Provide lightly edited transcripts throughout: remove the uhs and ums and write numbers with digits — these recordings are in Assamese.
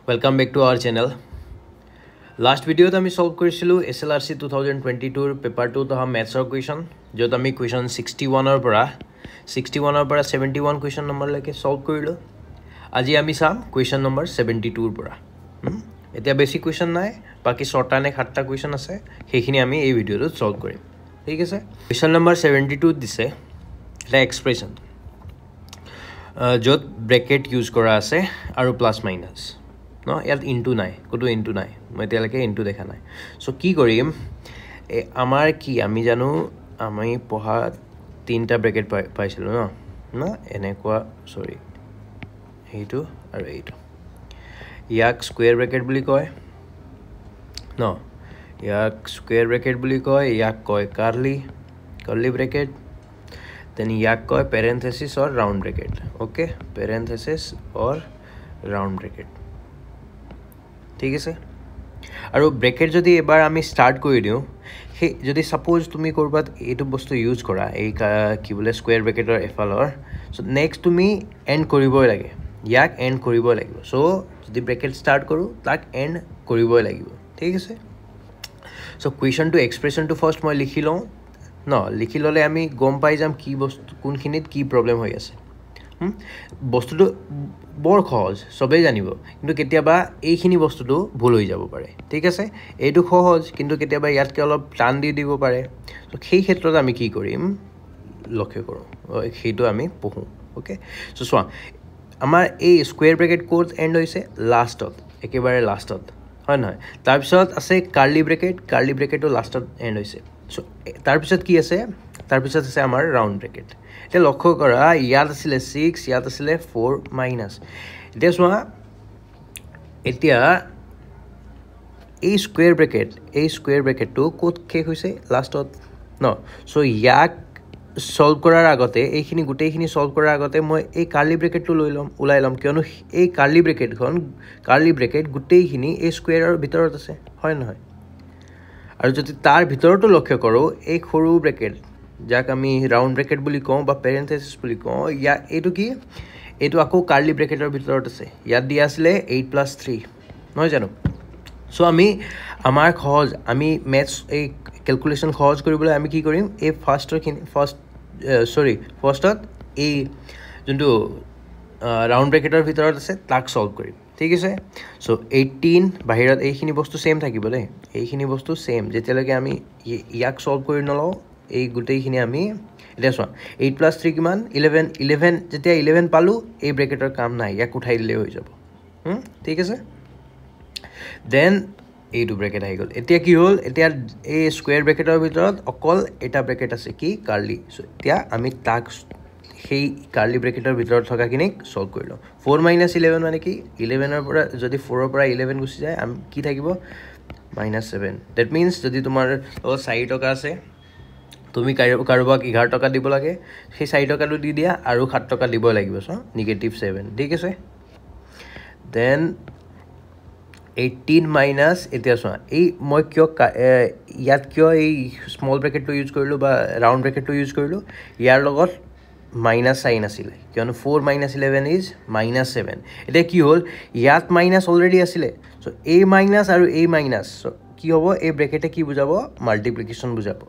Welcome back to our channel. Last video আমি solve কৰিছিলো SLRC 2022 paper 2 তো maths or question যত আমি question 61 or পৰা 71 question number লৈকে solve কৰিলো আজি আমি চাম question number 72 পৰা এতিয়া basic question নাই বাকি ছটা নে সাতটা question আছে সেইখিনি আমি এই ভিডিওত solve কৰিম ঠিক আছে question number 72 দিছে এটা expression যত bracket use কৰা আছে আৰু plus minus no ইয়াত ইনটু নাই কোটো ইনটু নাই মই তেলকে ইনটু দেখা নাই সো কি কৰিম আমাৰ কি আমি জানো আমি পঢ়া তিনটা ব্ৰ্যাকেট পাইছিল ন না এনেকুৱা সৰি এইটো আৰু এইটো ইয়াক স্কয়াৰ ব্ৰ্যাকেট বুলি কয় ন ইয়াক স্কয়াৰ ব্ৰ্যাকেট বুলি কয় ইয়াক কয় কাৰ্লি ব্র্যাকেট then ইয়াক কয় parenthesis or round bracket okay parenthesis or round bracket ঠিক আছে আৰু ব্ৰ্যাকেট যদি এবাৰ আমি স্টাৰ্ট কৰি দিও হে যদি সাপোজ তুমি কৰবাত এটো বস্তু ইউজ কৰা এই কি বলে স্কয়াৰ ব্ৰ্যাকেটৰ এফালৰ সো নেক্সট তুমি এন্ড কৰিবই লাগে ইয়াক এন্ড কৰিবই লাগিব সো যদি ব্ৰ্যাকেট স্টাৰ্ট কৰো তাক এন্ড কৰিবই লাগিব ঠিক আছে so question to expression to first মই লিখি লওঁ ন লিখি ললে আমি গম পাই যাম কি বস্তু কোনখিনিত কি প্ৰবলেম হৈ আছে বস্তুটো বৰ সহজ সবেই জানিব কিন্তু কেতিয়াবা এইখিনি বস্তুটো ভুল হৈ যাব পাৰে ঠিক আছে এইটো সহজ কিন্তু কেতিয়াবা ইয়াতকে অলপ টান দি দিব পাৰে তো সেই ক্ষেত্ৰত আমি কি কৰিম লক্ষ্য কৰোঁ সেইটো আমি পঢ়ো ওকে সো সোৱা আমাৰ এই স্কয়াৰ ব্ৰ্যাকেট কোড এন্ড হৈছে লাষ্টত একেবাৰে লাষ্টত হয় নহয় তাৰ পিছত আছে কাৰ্লি ব্ৰ্যাকেটটো লাষ্টত এন্ড হৈছে সো তাৰ পিছত কি আছে তাৰ পিছত আছে আমাৰ ৰাউন্ড ব্ৰ্যাকেট এটা লক্ষ্য কৰা ইয়াত আছিল 6 ইয়াত আছিল 4 মাইনাস এটা সোৱা এতিয়া এই স্কয়াৰ ব্ৰ্যাকেটটো কোড শেষ হৈছে লাষ্টত ন সো ইয়াক সলভ কৰাৰ আগতে এইখিনি গুটেইখিনি সলভ কৰাৰ আগতে মই এই কাৰ্লি ব্ৰ্যাকেটটো উলাই লম কিয়নো এই কাৰ্লি ব্ৰ্যাকেট গুটেইখিনি এই স্কয়াৰৰ ভিতৰত আছে হয় নহয় আৰু যদি তাৰ ভিতৰটো লক্ষ্য কৰো এই সৰু ব্ৰ্যাকেট যাক আমি ৰাউন্ড ব্ৰ্যাকেট বুলি কওঁ বা প্যাৰেন্থেসিস বুলি কওঁ ইয়া এটো কি এটো আকৌ কাৰ্লি ব্ৰ্যাকেটৰ ভিতৰত আছে ইয়াত দিয়া আছিল 8 + 3 নহয় জানো সো আমি আমাৰ সহজ আমি ম্যাথছ এই ক্যালকুলেশন সহজ কৰিবলৈ আমি কি কৰিম এই ফাৰ্ষ্টত এই যোনটো ৰাউন্ড ব্ৰ্যাকেটৰ ভিতৰত আছে তাক সলভ কৰিম ঠিক আছে সো 18 বাহিৰত এইখিনি বস্তু সেম থাকিব দে এইখিনি বস্তু সেম যেতিয়ালৈকে আমি ইয়াক সলভ কৰি নলও এই গুটেইখিনি আমি এটা সোৱা 8 + 3 কিমান 11 যেতিয়া 11 পালো এই ব্ৰ্যাকেটৰ কাম নাই ইয়াক উঠাই দিলে হৈ যাব ঠিক আছে দেন এইটো ব্র্যাকেট আহি গল এতিয়া কি হল এতিয়া এই স্কয়াৰ ব্ৰ্যাকেটৰ ভিতৰত অকল এটা ব্ৰ্যাকেট আছে কি কাৰ্লি সো এতিয়া আমি তাক সেই কাৰ্লি ব্ৰ্যাকেটৰ ভিতৰত থকা কিনিক সলভ কৰিলো 4 - 11 মানে কি 11 ৰ পৰা যদি 4 ৰ পৰা 11 গুছি যায় আমি কি থাকিব -7 দ্যাট মিন্স যদি তোমাৰ 4 টকা আছে তুমি কাৰোবাক 11 টকা দিব লাগে সেই 4 টকাটো দি দিয়া আৰু 7 টকা দিব লাগিব সো -7 ঠিক আছে দেন 18 মাইনাস এতিয়া সোৱা এই মই কিয় ইয়াত কিয় এই স্মল ব্ৰ্যাকেটটো ইউজ কৰিলো বা ৰাউন্ড ব্ৰ্যাকেটটো ইউজ কৰিলো ইয়াৰ লগত মাইনাস সাইন আছিল কিয়নো 4 - 11 ইজ -7 এতিয়া কি হল ইয়াত মাইনাস অলৰেডি আছিল সো এই মাইনাস আৰু এই মাইনাস সো কি হ'ব এই ব্ৰ্যাকেটে কি বুজাব মাল্টিপ্লিকেশন বুজাব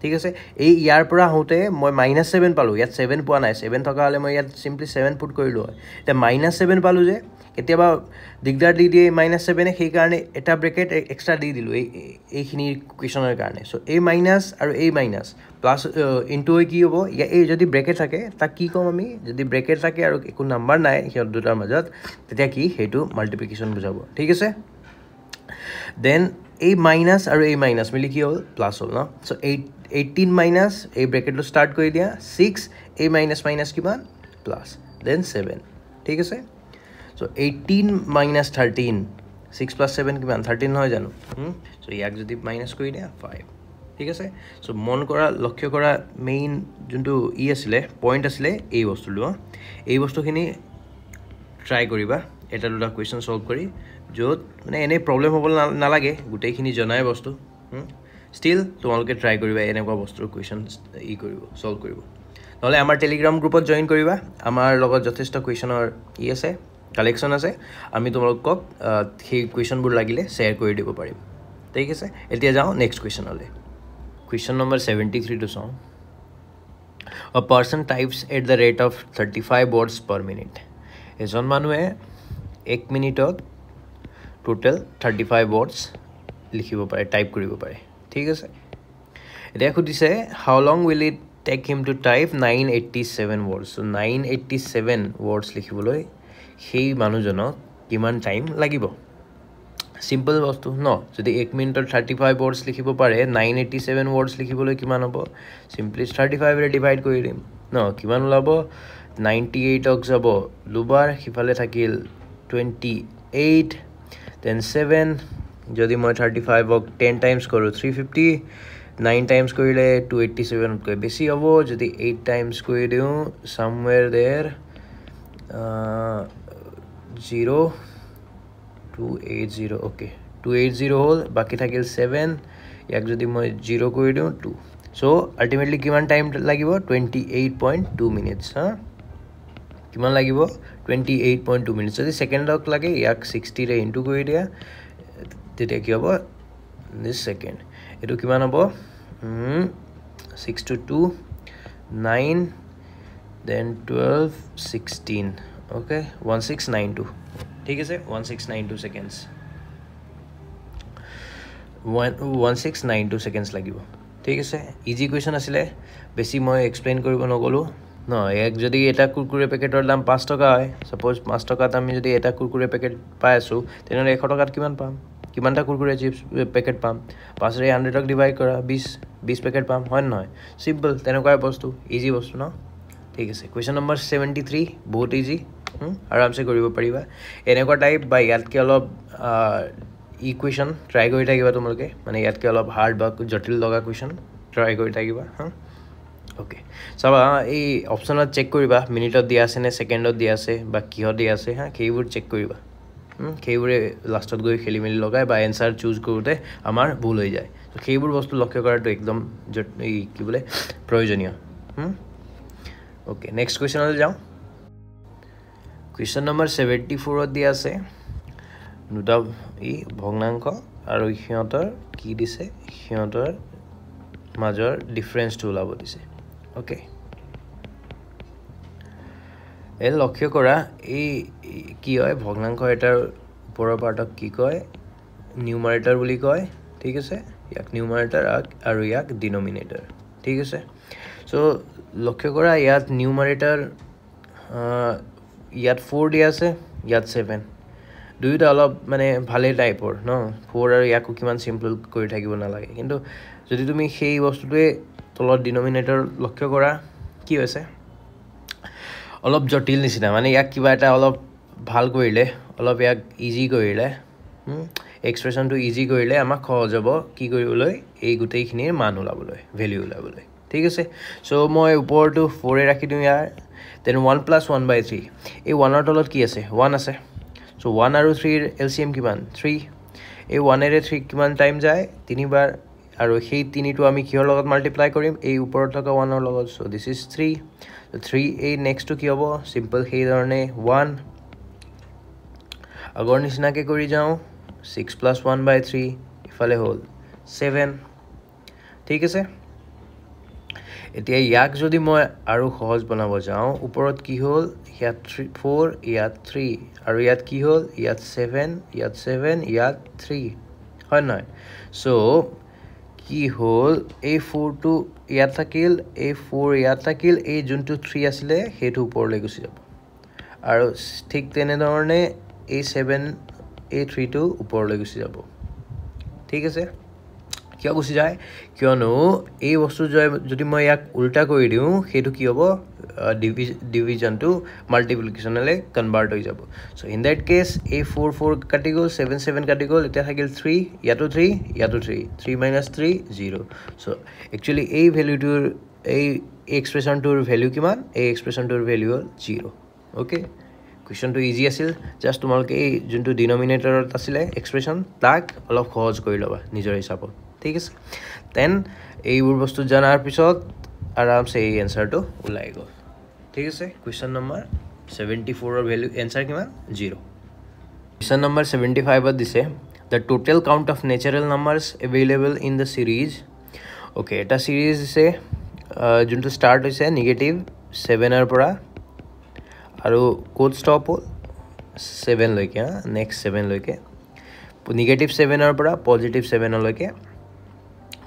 ঠিক আছে এই ইয়াৰ পৰা হওতে মই -7 পালো ইয়াত 7 পোৱা নাই 7 থকা হলে মই ইয়াত সিম্পলি 7 পুট কৰিলো হয় তে -7 পালো যে কেতিয়াবা দিগদাৰ দি দিয়ে -7 সেই কাৰণে এটা ব্ৰ্যাকেট এক্সট্ৰা দি দিলো এইখিনি কোৱেশ্চনৰ কাৰণে সো এই মাইনাস আৰু এই মাইনাস প্লাস ইনটু কি হ'ব এই যদি ব্ৰ্যাকেট থাকে তাক কি কম আমি যদি ব্ৰ্যাকেট থাকে আৰু একো নাম্বাৰ নাই হিয়ৰ দুটাৰ মাজত তেতিয়া কি হেতু মাল্টিপ্লিকেশন বুজাব ঠিক আছে দেন এই মাইনাস আৰু এই মাইনাস মিলি কি হ'ল প্লাস হ'ল ন সো 18 মাইনাস এই ব্র্যাকেটটো স্টার্ট কৰি দিয়া 6 এই মাইনাস কিমান প্লাস দেন 7 ঠিক আছে সো 18 - 13 6 + 7 কিমান 13 নহয় জানো সো ইয়াক যদি মাইনাস কৰি দিয়া 5 ঠিক আছে সো মন কৰা লক্ষ্য কৰা মেইন যোনটো আছিলে পইণ্ট আছিলে এই বস্তুখিনি ট্ৰাই কৰিবা এটা দুটা কোৱেশ্চন সলভ কৰি যত মানে এনে প্ৰবলেম হ'ব নালাগে গুটেইখিনি জনাই বস্তু স্টিল তোমালোকে ট্ৰাই কৰিবা এনেকুৱা বস্তুৰ কোৱেশ্চন সলভ কৰিব নহলে আমাৰ টেলিগ্ৰাম গ্ৰুপত জয়েন কৰিবা আমাৰ লগত যথেষ্ট কোৱেশ্চনৰ আছে কালেকশ্যন আছে আমি তোমালোকক সেই কুৱেশ্যনবোৰ লাগিলে শ্বেয়াৰ কৰি দিব পাৰিম ঠিক আছে এতিয়া যাওঁ নেক্সট কুৱেশ্যনলৈ কুৱেশ্যন নম্বৰ 73টো চাওঁ A person types at the rate of 35 words per minute এজন মানুহে 1 মিনিটত টোটেল 35 words লিখিব পাৰে টাইপ কৰিব পাৰে ঠিক আছে এতিয়া খুদিছে how long will it take him to type 987 words so 987 words লিখিবলৈ সেই মানুহজনক কিমান টাইম লাগিব সিম্পল বস্তু ন যদি 1 মিনিটত 35 words লিখিব পাৰে 987 words লিখিবলৈ কিমান হ'ব সিম্পলি 35 ৰে ডিভাইড কৰি দিম ন কিমান ওলাব 98 অক যাব দুবাৰ হিফালে থাকিল 28 then 7 যদি মই 35 অক 10 টাইমছ কৰো 350 9 টাইমছ কৰিলে 287 কৈ বেছি হ'ব যদি 8 টাইমছ কৰি দিও somewhere there 0 280 okay 280 হল বাকি থাকিল 7 ইয়াক যদি মই 0 কৰি দিও 2 so ultimately কিমান টাইম লাগিব 28.2 minutes হা কিমান লাগিব 28.2 minutes যদি সেকেন্ডক লাগে ইয়াক 60 ৰে ইনটু কৰি দিয়া তেতিয়া কি হ'ব this second এটো কিমান হ'ব 6 to 2 9 then 12 16 okay 1692 ঠিক আছে 1692 seconds 1692 seconds লাগিব ঠিক আছে ইজি কোৱেশ্চন আছিল বেছি মই এক্সপ্লেইন কৰিব নগলো ন এক যদি এটা কুৰকুৰে পেকেটৰ দাম 5 টকা হয় সপোজ 5 টকাত আমি যদি এটা কুৰকুৰে পেকেট পাই আছো তেনে 100 টকাত কিমান পাম কিমানটা কুৰকুৰে চিপছ পেকেট পাম 5 ৰে 100 টক ডিভাইড কৰা 20 পেকেট পাম হয় নহয় সিম্পল তেনেকুৱা বস্তু ইজি বস্তু ন ঠিক আছে কোৱেশ্চন নম্বৰ 73 বহুত ইজি আৰামসে কৰিব পাৰিবা এনেকুৱা টাইপ বা ইয়াতকে অলপ ইকুৱেশ্যন ট্ৰাই কৰি থাকিবা তোমালোকে মানে ইয়াতকে অলপ হাৰ্ড বা জটিল লগা কুৱেশ্যন ট্ৰাই কৰি থাকিবা ওকে চাবা এই অপচনত চেক কৰিবা মিনিটত দিয়া আছে নে সেকেন্ডত দিয়া আছে বা কিহত দিয়া আছে কেইবোৰ চেক কৰিবা কেইবোৰে লাষ্টত গৈ খেলি মেলি লগায় বা এনসাৰ চুজ কৰোতে আমাৰ ভুল হৈ যায় তো কেইবোৰ বস্তু লক্ষ্য কৰাটো একদম কি বলে প্ৰয়োজনীয় ওকে নেক্সট কুৱেশ্যনলৈ যাওঁ Question number 74 দিয়া আছে দুটা ই ভগ্নাংক আৰু সিহঁতৰ কি দিছে সিহঁতৰ মাজৰ ডিফাৰেন্সটো ওলাব দিছে ওকে এই লক্ষ্য কৰা এই কি হয় ভগ্নাংক এটাৰ ওপৰৰ পাৰ্টক কি কয় নিউমাৰেটৰ বুলি কয় ঠিক আছে ইয়াক নিউমাৰেটৰ আৰু ইয়াক ডিনোমিনেটৰ ঠিক আছে সো লক্ষ্য কৰা ইয়াত নিউমাৰেটৰ ইয়াত 4 দিয়া আছে ইয়াত 7 দুইটা অলপ মানে ভালে টাইপৰ ন 4 আৰু ইয়াকো কিমান সিম্পল কৰি থাকিব না লাগে কিন্তু যদি তুমি সেই বস্তুটোৱে তলত ডিনোমিনেটৰ লক্ষ্য কৰা কি হৈছে অলপ জটিল নিচিনা মানে ইয়াক কিবা এটা অলপ ভাল কৰিলে অলপ ইয়াক ইজি কৰিলে এক্সপ্ৰেছনটো ইজি কৰিলে আমাক সহজ হ'ব কি কৰিবলৈ এই গুটেইখিনিৰ মান ওলাবলৈ ভ্যালু ওলাবলৈ ঠিক আছে সো মই ওপৰটো 4 এ ৰাখি দিম ইয়াৰ then 1 plus 1 by 3 এই 1 ৰ তলত কি আছে 1 আছে so 1 আৰু 3 ৰ LCM কিমান 3 এই 1 এৰে 3 কিমান টাইম যায় তিনিবাৰ আৰু সেই তিনিটো আমি কিহৰ লগত মাল্টিপ্লাই কৰিম এই ওপৰত থকা 1 ৰ লগত so this is 3 so 3 এই নেক্সট কি হ'ব সিম্পল সেই ধৰণে 1 আগৰ নিচিনাকে কৰি যাওঁ 6 plus 1 by 3 ইফালে হ'ল 7 ঠিক আছে এতিয়া ইয়াক যদি মই আৰু সহজ বনাব যাওঁ ওপৰত কি হ'ল ইয়াত 4 ইয়াত 3 আৰু ইয়াত কি হ'ল ইয়াত 7 ইয়াত 3 হয় নহয় সো কি হ'ল এই 4 টো ইয়াত থাকিল এই 4 ইয়াত থাকিল এই যোনটো 3 আছিল হেতু ওপৰলৈ গুচি যাব আৰু ঠিক তেনে ধৰণে এই 7 এই 3 টো ওপৰলৈ গুচি যাব ঠিক আছে কিয় গুচি যায় কিয়নো এই বস্তু যদি মই ইয়াক উল্টা কৰি দিও হেতু কি হ'ব ডিভিজন টু মাল্টিপ্লিকেশনলে কনভার্ট হৈ যাব সো ইন দ্যাট কেস এই 4 4 কাটি গল 7 7 কাটি গল এটা থাকিল 3 ইয়াতো 3 3 3 0 সো একচুয়ালি এই ভ্যালুটোৰ এই এক্সপ্ৰেছনটোৰ ভ্যালু কিমান এই এক্সপ্ৰেছনটোৰ ভ্যালু হ'ল 0 ওকে কোৱেশ্চনটো ইজি আছিল জাস্ট তোমালোকে এই যোনটো ডিনোমিনেটৰত আছিল এক্সপ্ৰেছন তাক অলপ সহজ কৰি লবা নিজৰ হিচাপত ঠিক আছে দেন এইবোৰ বস্তু জানাৰ পিছত আৰামসে এই এনসাৰটো ওলাই গল ঠিক আছে কোৱেশ্চন নম্বৰ 74 ভ্যালু এনসার কিমান 0 question number 75 দিছে the total count of natural numbers available in the series okay এটা series দিছে যোনটো start হৈছে negative 7 ৰ পৰা আৰু code stop 7 লৈকে next 7 লৈকে negative 7 ৰ পৰা positive 7 লৈকে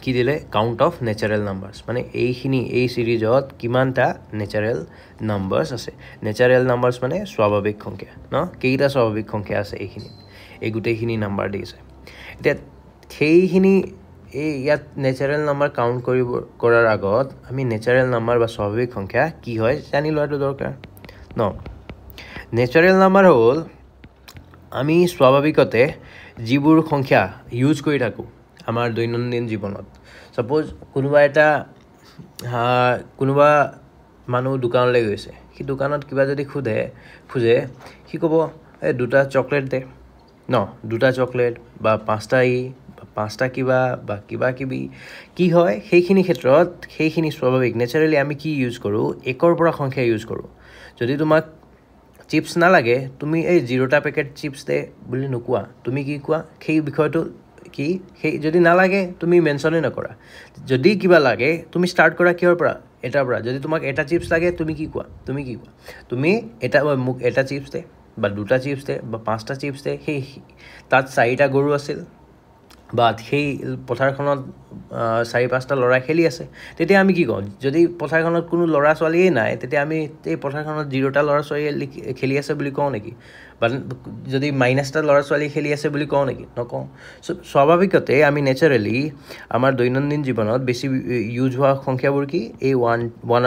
কি দিলে count of natural numbers মানে এইখিনি এই সিরিজত কিমানটা natural numbers আছে natural numbers মানে স্বাভাৱিক সংখ্যা ন কেইটা স্বাভাৱিক সংখ্যা আছে এইখিনি এই গুটেইখিনি নাম্বাৰ দিছে এটা সেইখিনি এই ইয়াত natural number count কৰাৰ আগত আমি natural number বা স্বাভাৱিক সংখ্যা কি হয় জানি লোৱাটো দৰকাৰ ন natural number হ'ল আমি স্বাভাৱিকতে যিবোৰ সংখ্যা ইউজ কৰি থাকো আমাৰ দৈনন্দিন জীৱনত সাপোজ কোনোবা মানুহ দোকানলৈ গৈছে কি দোকানত কিবা যদি খুজে কি ক'ব এই দুটা চকলেট দে ন দুটা চকলেট বা পাঁচটা বা পাঁচটা কিবা বা কিবা কিবি কি হয় সেইখিনি ক্ষেত্ৰত সেইখিনি স্বাভাৱিক নেচাৰেলি আমি কি ইউজ কৰো একৰ পৰা সংখ্যা ইউজ কৰো যদি তোমাক চিপস না লাগে তুমি এই 0টা প্যাকেট চিপস দে বুলি নকোৱা তুমি কি কোৱা সেই বিষয়টো কি সেই যদি না লাগে তুমি মেনশনই নকৰা যদি কিবা লাগে তুমি স্টাৰ্ট কৰা কিহৰ পৰা এটাৰ পৰা যদি তোমাক এটা চিপস লাগে তুমি কি কোৱা তুমি এটা মুক এটা চিপস দে বা দুটা চিপস দে বা পাঁচটা চিপস দে সেই তাত চাৰিটা গৰু আছিল বা সেই পথাৰখনত চাৰি পাঁচটা লৰা খেলি আছে তেতিয়া আমি কি কওঁ যদি পথাৰখনত কোনো লৰা ছোৱালীয়ে নাই তেতিয়া আমি এই পথাৰখনত 0টা লৰা ছোৱালী খেলি আছে বুলি কওঁ নেকি বা যদি -টা লৰা ছোৱালী খেলি আছে বুলি কওঁ নেকি নকওঁ স্বাভাৱিকতে আমি নেচাৰেলি আমাৰ দৈনন্দিন জীৱনত বেছি ইউজ হোৱা সংখ্যাবোৰ কি এই 1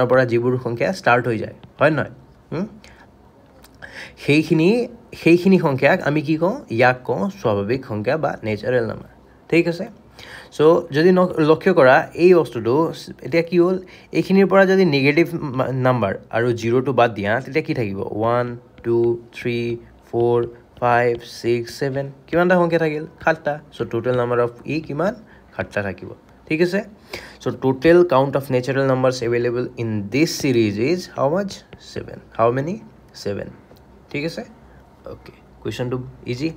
ৰ পৰা যিবোৰ সংখ্যা ষ্টাৰ্ট হৈ যায় হয় নহয় সেইখিনি সংখ্যাক আমি কি কওঁ ইয়াক কওঁ স্বাভাৱিক সংখ্যা বা নেচাৰেল নাম্বাৰ ঠিক আছে সো যদি লক্ষ্য কৰা এই বস্তুটো এতিয়া কি হ'ল এইখিনিৰ পৰা যদি নেগেটিভ নাম্বাৰ আৰু 0 টো বাদ দিয়া তেতিয়া কি থাকিব 1 2 3 4 5 6 7 কিমানটা সংখ্যা থাকিল 7টা সো টোটাল নাম্বাৰ অফ ই কিমান 7টা থাকিব ঠিক আছে so total count of natural numbers available in this series is how much 7 how many 7 ঠিক আছে okay question to easy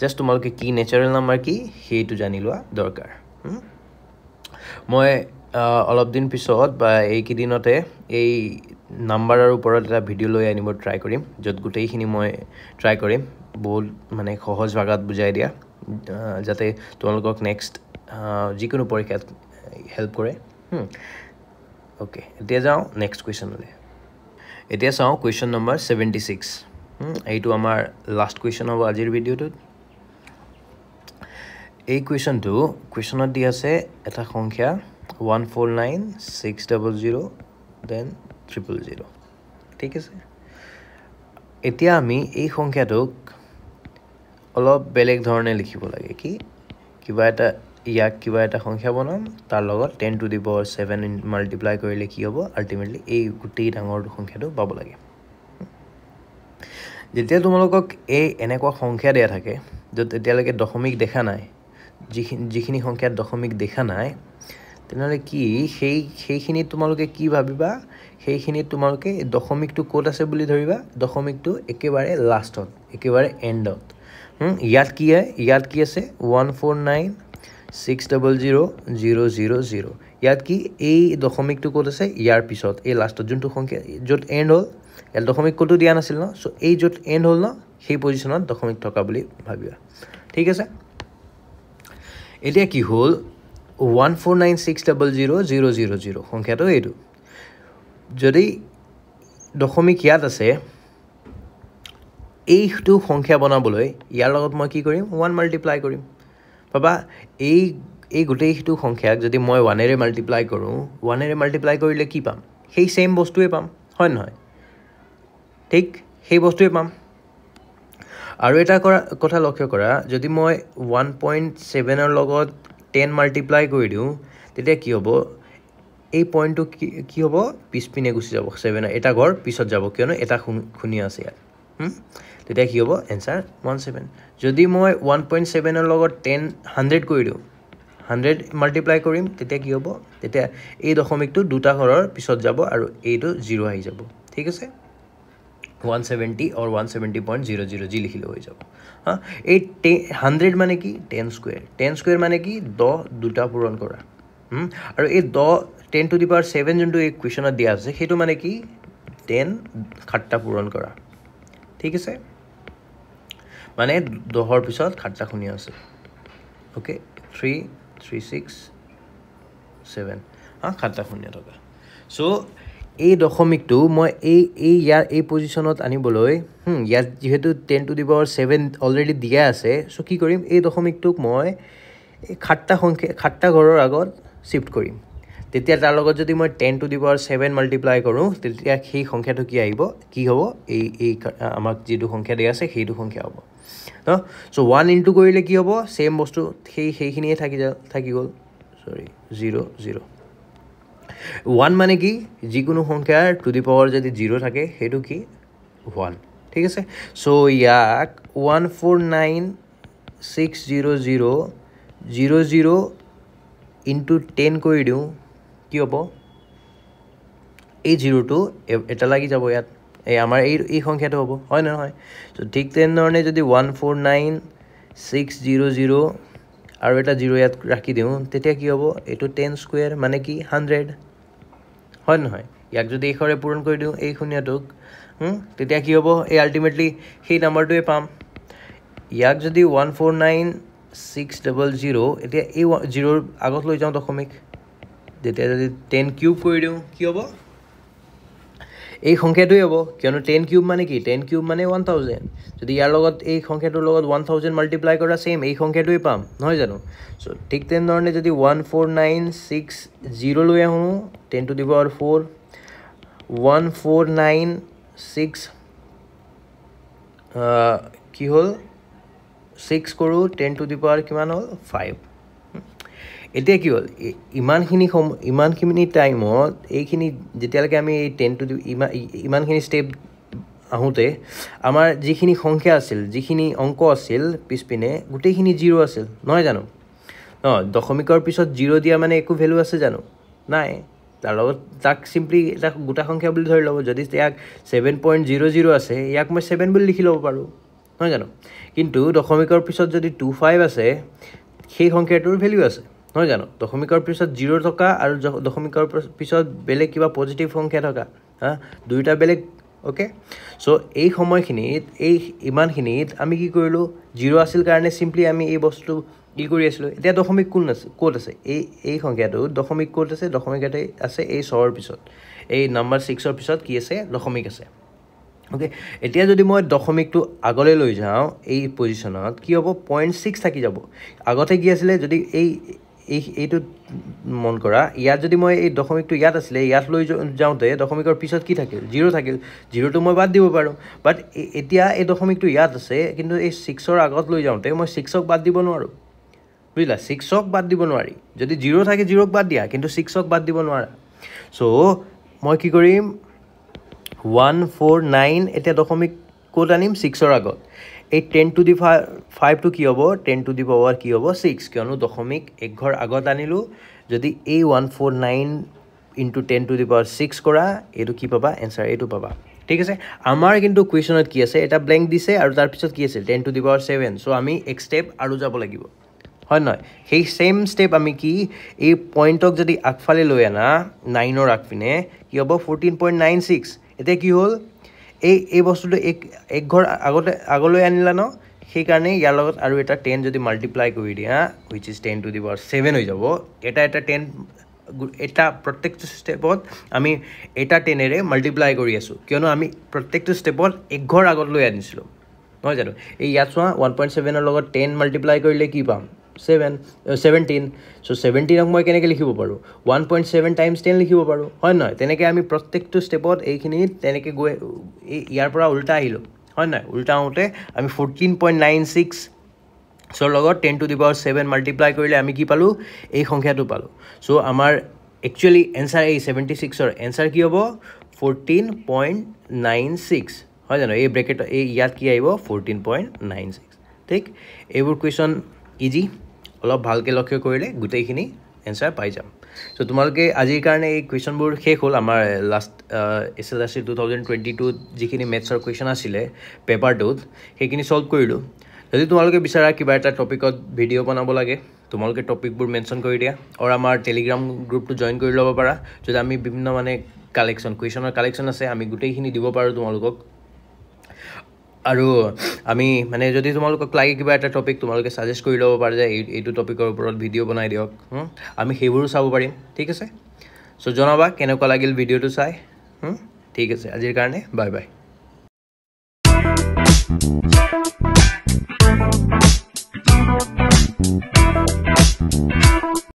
just তোমালোকে কি ন্যাচারাল নাম্বার কি হেইটো জানি লোৱা দৰকাৰ মই অলপ দিন পিছত বা এই কি দিনতে এই নাম্বাৰৰ ওপৰত এটা ভিডিও লৈ আনিব ট্ৰাই কৰিম যত গুটেইখিনি মই ট্ৰাই কৰিম বহুত মানে সহজ ভাষাত বুজাই দিয়া যাতে তোমালোকক নেক্সট যিকোনো পৰীক্ষাত হেল্প কৰে ওকে এতিয়া যাও নেক্সট কোৱেশ্চনলে এতিয়া চাও কোৱেশ্চন নম্বৰ 76 এইটো আমাৰ লাষ্ট কোৱেশ্চন হ'ব আজিৰ ভিডিওটোত এই কোৱেশ্চনত দি আছে এটা সংখ্যা 149600 then 000 ঠিক আছে এতিয়া আমি এই সংখ্যাটোক অলপ বেলেগ ধৰণে লিখিব লাগে কি কিবা এটা সংখ্যা বনাম তাৰ লগত 10 to the power 7 মাল্টিপ্লাই কৰিলে কি হ'ব আলটিমেটলি এই গুটেই ডাঙৰ সংখ্যাটো পাব লাগে যেতিয়া তোমালোকক এই এনেকুৱা সংখ্যা দিয়া থাকে যত এতিয়ালৈকে দশমিক দেখা নাই যিখিনি সংখ্যাত দশমিক দেখা নাই তেনেহলে কি সেইখিনি তোমালোকে কি ভাবিবা সেইখিনি তোমালোকে দশমিকটো কোড আছে বুলি ধৰিবা দশমিকটো একেবাৰে লাষ্টত একেবাৰে এন্ডত ইয়াত কি আছে 14960000 ইয়াত কি এই দশমিকটো কোড আছে ইয়াৰ পিছত এই লাষ্টত যোনটো সংখ্যা যত এন্ড হল এল দশমিক কোডটো দিয়া নাছিল ন সো এই যত এন্ড হল ন সেই পজিশনত দশমিক থকা বুলি ভাবিবা ঠিক আছে এতিয়া কি হল 14960000 সংখ্যাটো এইটো যদি দশমিক ইয়াত আছে এইটো সংখ্যা বনাবলৈ ইয়াৰ লগত মই কি কৰিম 1 মাল্টিপ্লাই কৰিম বাবা এই গোটেইটো সংখ্যাক যদি মই 1 এৰে মাল্টিপ্লাই কৰো 1 এৰে মাল্টিপ্লাই কৰিলে কি পাম সেই সেম বস্তুৱে পাম হয় নহয় ঠিক সেই বস্তুৱে পাম আৰু এটা কথা লক্ষ্য কৰা যদি মই 1.7 ৰ লগত 10 মাল্টিপ্লাই কৰি দিও তেতিয়া কি হ'ব এই পইণ্টটো কি হ'ব পিছপিনে গুচি যাব 7 এটা ঘৰ পিছত যাব কিয়নো এটা খুনি আছে ইয়াত তেতিয়া কি হ'ব आंसर 17 যদি মই 1.7 ৰ লগত 10 100 কৰি দিও 100 মাল্টিপ্লাই কৰিম তেতিয়া কি হ'ব তেতিয়া এই দশমিকটো দুটা ঘৰৰ পিছত যাব আৰু এইটো 0 আহি যাব ঠিক আছে 170 or 170.00 যি লিখিলে হৈ যাব হা এই 100 মানে কি 10 স্কয়াৰ 10 স্কয়াৰ মানে কি 10 দুটা পূৰণ কৰা আৰু এই 10 to the power 7 যোনটো এই কোৱেশ্যনত দিয়া আছে সেইটো মানে কি 10 খাট্টা পূৰণ কৰা ঠিক আছে মানে 10 ৰ পিছত খাট্টা শুনি আছে ওকে 3 3 6 7 হা খাট্টা শুনি থকা সো এই দশমিকটো মই এই ইয়াৰ এই পজিশনত আনিবলৈ ইয়াত যেহেতু 10 to the power 7 অলৰেডি দিয়া আছে সো কি কৰিম এই দশমিকটোক মই এই খাট্টা ঘৰৰ আগত শিফট কৰিম তেতিয়া তাৰ লগত যদি মই 10 to the power 7 মাল্টিপ্লাই কৰোঁ তেতিয়া সেই সংখ্যাটো কি আহিব কি হ'ব এই আমাক যেটো সংখ্যা দিয়া আছে সেইটো সংখ্যা হ'ব ন সো 1 ইনটু কৰিলে কি হ'ব সেম বস্তু সেইখিনিয়ে থাকি গ'ল সৰি 0 0 1 মানে কি যিকোনো সংখ্যাৰ টু দি পাৱাৰ যদি 0 থাকে হেতু কি 1 ঠিক আছে সো ইয়াক 149,600,00 ইনটু 10 কৰি দিও কি হ'ব এই 0 টো এটা লাগি যাব ইয়াত এই আমাৰ এই সংখ্যাটো হ'ব হয় না নহয় সো ঠিক তেনেধৰণে যদি 149,600 আৰু এটা 0 ইয়াত ৰাখি দিও তেতিয়া কি হ'ব এটো 10 স্কয়াৰ মানে কি 100 হয় নহয় ইয়াক যদি এখৰে পূৰণ কৰি দিও এই শূন্যটোক তেতিয়া কি হ'ব এই আলটিমেটলি সেই নাম্বাৰটোৱে পাম ইয়াক যদি 149,600 এতিয়া এই 0 ৰ আগত লৈ যাও দশমিক তেতিয়া যদি 10 কিউব কৰি দিও কি হ'ব এই সংখ্যাটোই হ'ব কিয়নো 10 কিউব মানে কি 10 কিউব মানে 1000 যদি ইয়াৰ লগত এই সংখ্যাটোৰ লগত 1000 মাল্টিপ্লাই কৰা সেম এই সংখ্যাটোই পাম নহয় জানো সো ঠিক তেনেধৰণে যদি 149,600 লৈ আহো 10 to the power 4 149,6 কি হল 6 কৰো 10 to the power কিমান হল 5 এতিয়া কি হল ইমানখিনি টাইমত এইখিনি যেতিয়ালৈকে আমি এই 10 to the ইমানখিনি স্টেপ আহোতে আমাৰ যিখিনি সংখ্যা আছিল যিখিনি অংক আছিল পিছপিনে গোটেইখিনি 0 আছিল নহয় জানো দশমিকৰ পিছত 0 দিয়া মানে একো ভ্যালু আছে জানো নাই তাৰ লগত তাক সিম্পলি এটা গোটা সংখ্যা বুলি ধৰি লব যদি ইয়াক 7.00 আছে ইয়াক মই 7 বুলি লিখি লব পাৰো নহয় জানো কিন্তু দশমিকৰ পিছত যদি 25 আছে সেই সংখ্যাটোৰ ভ্যালু আছে নহয় জানো দশমিকৰ পিছত 0 থকা আৰু দশমিকৰ পিছত বেলেগ কিবা পজিটিভ সংখ্যা থকা হা দুইটা বেলেগ ওকে সো এই সময়খিনিত এই ইমানখিনিত আমি কি কৰিলো 0 আছিল কাৰণে সিম্পলি আমি এই বস্তু কি কৰি আছিল এতিয়া দশমিক কোন আছে কোড আছে এই সংখ্যাটো দশমিক কোড আছে দশমিকতে আছে এই 6 ৰ পিছত এই নাম্বাৰ 6 ৰ পিছত কি আছে দশমিক আছে ওকে এতিয়া যদি মই দশমিকটো আগলৈ লৈ যাও এই পজিশনত কি হ'ব 0.6 থাকি যাব আগতে কি আছিল যদি এইটো মন কৰা ইয়াত যদি মই এই দশমিকটো ইয়াত আছিল ইয়াত লৈ যাওতে দশমিকৰ পিছত কি থাকিল 0 থাকিল 0 টো মই বাদ দিব পাৰো বাট এতিয়া এই দশমিকটো ইয়াত আছে কিন্তু এই 6 ৰ আগত লৈ যাওতে মই 6 ক বাদ দিব নোৱাৰো বুজিলা 6 ক বাদ দিব নোৱাৰি যদি 0 থাকে 0 ক বাদ দিয়া কিন্তু 6 ক বাদ দিব নোৱাৰা সো মই কি কৰিম 149 এটা দশমিক কোড আনিম 6 ৰ আগত এই 10 to the 5 টো কি হ'ব 10 to the power কি হ'ব 6 কিয়নো দশমিক এক ঘৰ আগত আনিলো যদি এই 149 into 10 to the power 6 কৰা এটো কি পাবা आंसर এটো পাবা ঠিক আছে আমাৰ কিন্তু কোৱেশ্যনত কি আছে এটা ব্ল্যাঙ্ক দিছে আৰু তাৰ পিছত কি আছে 10 to the power 7 সো আমি এক স্টেপ আৰু যাব লাগিব হয় নহয় সেই সেম স্টেপ আমি কি এই পইণ্টক যদি আগফালে লৈ আনা 9 ৰ আগপিনে কি হ'ব 14.96 এতিয়া কি হ'ল এই বস্তুটো এক ঘৰ আগলৈ আনিলা ন সেই কাৰণে ইয়াৰ লগত আৰু এটা 10 যদি মাল্টিপ্লাই কৰি দিয়া which is 10 to the power 7 হৈ যাব এটা 10 এটা প্ৰত্যেকটো স্টেপত আমি এটা 10 এৰে মাল্টিপ্লাই কৰি আছো কিয়নো আমি প্ৰত্যেকটো স্টেপত এক ঘৰ আগত লৈ আনিছিলো নহয় জানো এই ইয়াত চোৱা 1.7 ৰ লগত 10 মাল্টিপ্লাই কৰিলে কি পাম 17 সো 17 ক মই কেনেকৈ লিখিব পাৰো 1.7 টাইমছ 10 লিখিব পাৰো হয় নহয় তেনেকৈ আমি প্ৰত্যেকটো স্টেপত এইখিনি তেনেকৈ গৈ ইয়াৰ পৰা উল্টা আহিলো হয় নহয় উল্টা আউতে আমি 14.96 সো লগত 10 to the power 7 মাল্টিপ্লাই কৰিলে আমি কি পালো এই সংখ্যাটো পালো সো আমাৰ একচুয়ালি आंसर এই 76 ৰ आंसर কি হ'ব 14.96 হয় জানো এই ব্ৰ্যাকেট এই ইয়াত কি আহিব 14.96 ঠিক এইবোৰ কোৱেশ্যন ইজি অলপ ভালকে লক্ষ্য কৰিলে গোটেইখিনি आंसर পাই যাম সো তোমালোকে আজিৰ কাৰণে এই কুৱেশ্যনবোৰ শেষ হ'ল আমাৰ লাষ্ট SLRC 2022 যিখিনি মেথছৰ কুৱেশ্যন আছিলে পেপাৰটোত সেইখিনি সলভ কৰিলোঁ যদি তোমালোকে বিচাৰা কিবা এটা টপিকত ভিডিঅ' বনাব লাগে তোমালোকে টপিকবোৰ মেনশ্যন কৰি দিয়া আৰু আমাৰ টেলিগ্ৰাম গ্ৰুপটো জইন কৰি ল'ব পাৰা যদি আমি বিভিন্ন মানে কুৱেশ্যনৰ কালেকশ্যন আছে আমি গোটেইখিনি দিব পাৰোঁ তোমালোকক আৰু আমি মানে যদি তোমালোকক লাগে কিবা এটা টপিক তোমালোকে সাজেষ্ট কৰি ল'ব পাৰে যে এইটো টপিকৰ ওপৰত ভিডিঅ' বনাই দিয়ক আমি সেইবোৰো চাব পাৰিম ঠিক আছে সো জনাবা কেনেকুৱা লাগিল ভিডিঅ'টো চাই ঠিক আছে আজিৰ কাৰণে বাই বাই